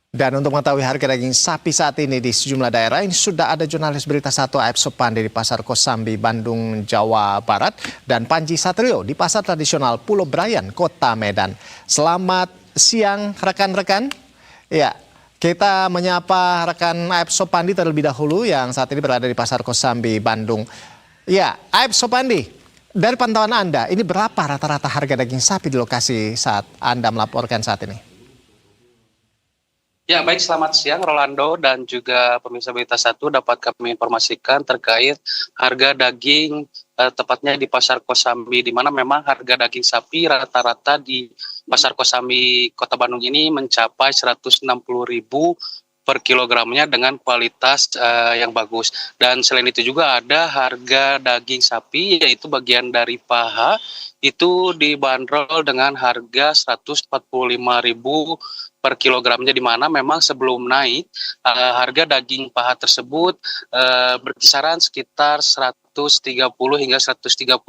Dan untuk mengetahui harga daging sapi saat ini di sejumlah daerah, ini sudah ada jurnalis Berita Satu Aib Supandi di Pasar Kosambi, Bandung, Jawa Barat, dan Panji Satrio di Pasar Tradisional Pulau Brayan, Kota Medan. Selamat siang rekan-rekan. Ya, kita menyapa rekan Aib Supandi terlebih dahulu yang saat ini berada di Pasar Kosambi, Bandung. Ya, Aib Supandi, dari pantauan Anda, ini berapa rata-rata harga daging sapi di lokasi saat Anda melaporkan saat ini? Ya, baik, selamat siang Rolando dan juga pemirsa Berita Satu. Dapat kami informasikan terkait harga daging tepatnya di Pasar Kosambi, di mana memang harga daging sapi rata-rata di Pasar Kosambi Kota Bandung ini mencapai 160.000 per kilogramnya dengan kualitas yang bagus. Dan selain itu juga ada harga daging sapi, yaitu bagian dari paha, itu dibanderol dengan harga 145.000 per kilogramnya, di mana memang sebelum naik harga daging paha tersebut berkisaran sekitar 130 hingga 135.000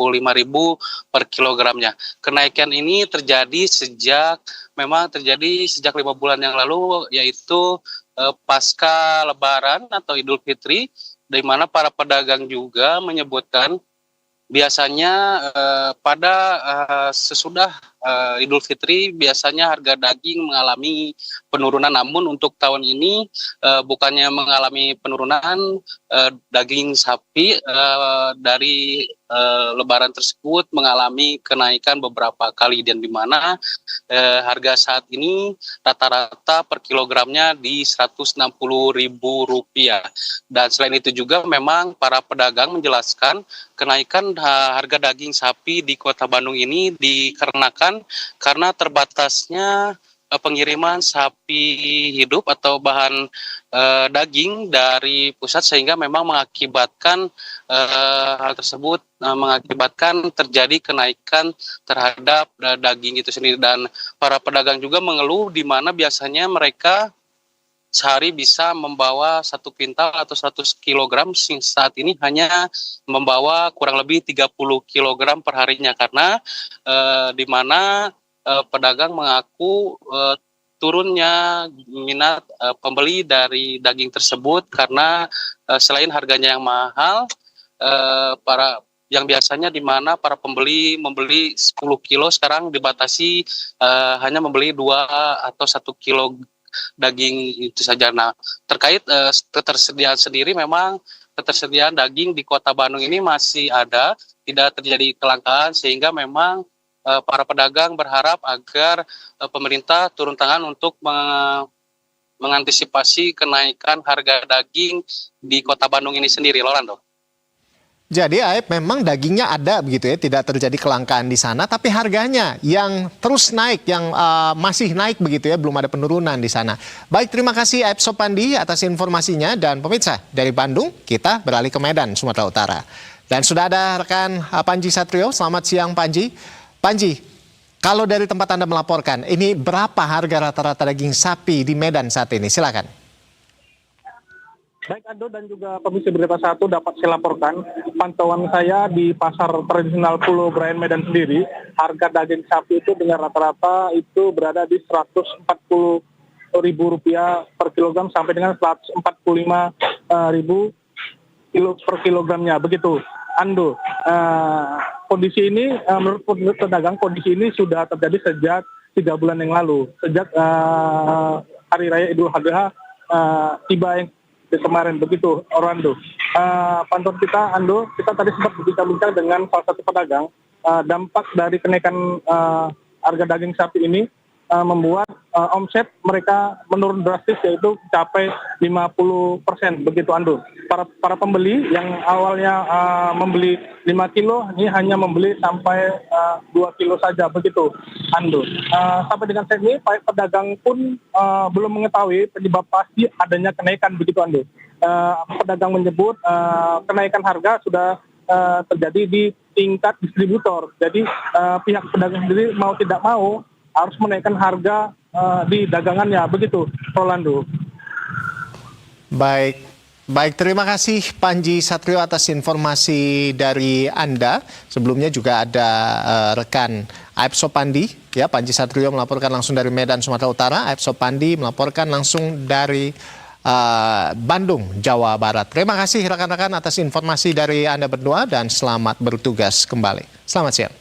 per kilogramnya. Kenaikan ini memang terjadi sejak 5 bulan yang lalu, yaitu pasca Lebaran atau Idul Fitri, di mana para pedagang juga menyebutkan biasanya pada sesudah Idul Fitri biasanya harga daging mengalami penurunan, namun untuk tahun ini bukannya mengalami penurunan, daging sapi dari Lebaran tersebut mengalami kenaikan beberapa kali, dan di mana harga saat ini rata-rata per kilogramnya di Rp160.000. Dan selain itu juga memang para pedagang menjelaskan kenaikan harga daging sapi di Kota Bandung ini dikarenakan karena terbatasnya pengiriman sapi hidup atau bahan daging dari pusat, sehingga memang mengakibatkan hal tersebut mengakibatkan terjadi kenaikan terhadap daging itu sendiri. Dan para pedagang juga mengeluh di mana biasanya mereka sehari bisa membawa 1 kuintal atau 100 kilogram, saat ini hanya membawa kurang lebih 30 kilogram per harinya, karena di mana pedagang mengaku turunnya minat pembeli dari daging tersebut karena selain harganya yang mahal, yang biasanya di mana para pembeli membeli 10 kilo sekarang dibatasi hanya membeli 2 atau 1 kilo daging itu saja. Nah, terkait ketersediaan sendiri, memang ketersediaan daging di Kota Bandung ini masih ada, tidak terjadi kelangkaan, sehingga memang para pedagang berharap agar pemerintah turun tangan untuk mengantisipasi kenaikan harga daging di Kota Bandung ini sendiri, Rolando. Jadi Aib, memang dagingnya ada begitu ya, tidak terjadi kelangkaan di sana, tapi harganya yang terus naik, yang masih naik begitu ya, belum ada penurunan di sana. Baik, terima kasih Aib Supandi atas informasinya, dan pemirsa dari Bandung kita beralih ke Medan, Sumatera Utara. Dan sudah ada rekan Panji Satrio. Selamat siang Panji. Panji, kalau dari tempat Anda melaporkan, ini berapa harga rata-rata daging sapi di Medan saat ini? Silakan. Baik Ando dan juga pemirsa Berita Satu, dapat saya laporkan pantauan saya di Pasar Tradisional Pulau Brayan Medan sendiri, harga daging sapi itu dengan rata-rata itu berada di Rp140.000 per kilogram sampai dengan Rp145.000 per kilogramnya, begitu Ando. Kondisi ini menurut pedagang, kondisi ini sudah terjadi sejak 3 bulan yang lalu, sejak Hari Raya Idul Adha tiba yang di kemarin, begitu Orlando. Pantauan kita Ando, kita tadi sempat berbincang-bincang dengan salah satu pedagang. Dampak dari kenaikan harga daging sapi ini membuat omset mereka menurun drastis, yaitu mencapai 50%, begitu Ando. Para pembeli yang awalnya membeli 5 kilo ini hanya membeli sampai 2 kilo saja, begitu Ando. Sampai dengan saat ini pedagang pun belum mengetahui penyebab pasti adanya kenaikan, begitu Ando. Pedagang menyebut kenaikan harga sudah terjadi di tingkat distributor. Jadi pihak pedagang sendiri mau tidak mau harus menaikkan harga di dagangannya, begitu Rolando. Baik, Baik, terima kasih Panji Satrio atas informasi dari Anda. Sebelumnya juga ada rekan Aib Sopandi, ya, Panji Satrio melaporkan langsung dari Medan, Sumatera Utara. Aib Sopandi melaporkan langsung dari Bandung, Jawa Barat. Terima kasih rekan-rekan atas informasi dari Anda berdua dan selamat bertugas kembali. Selamat siang.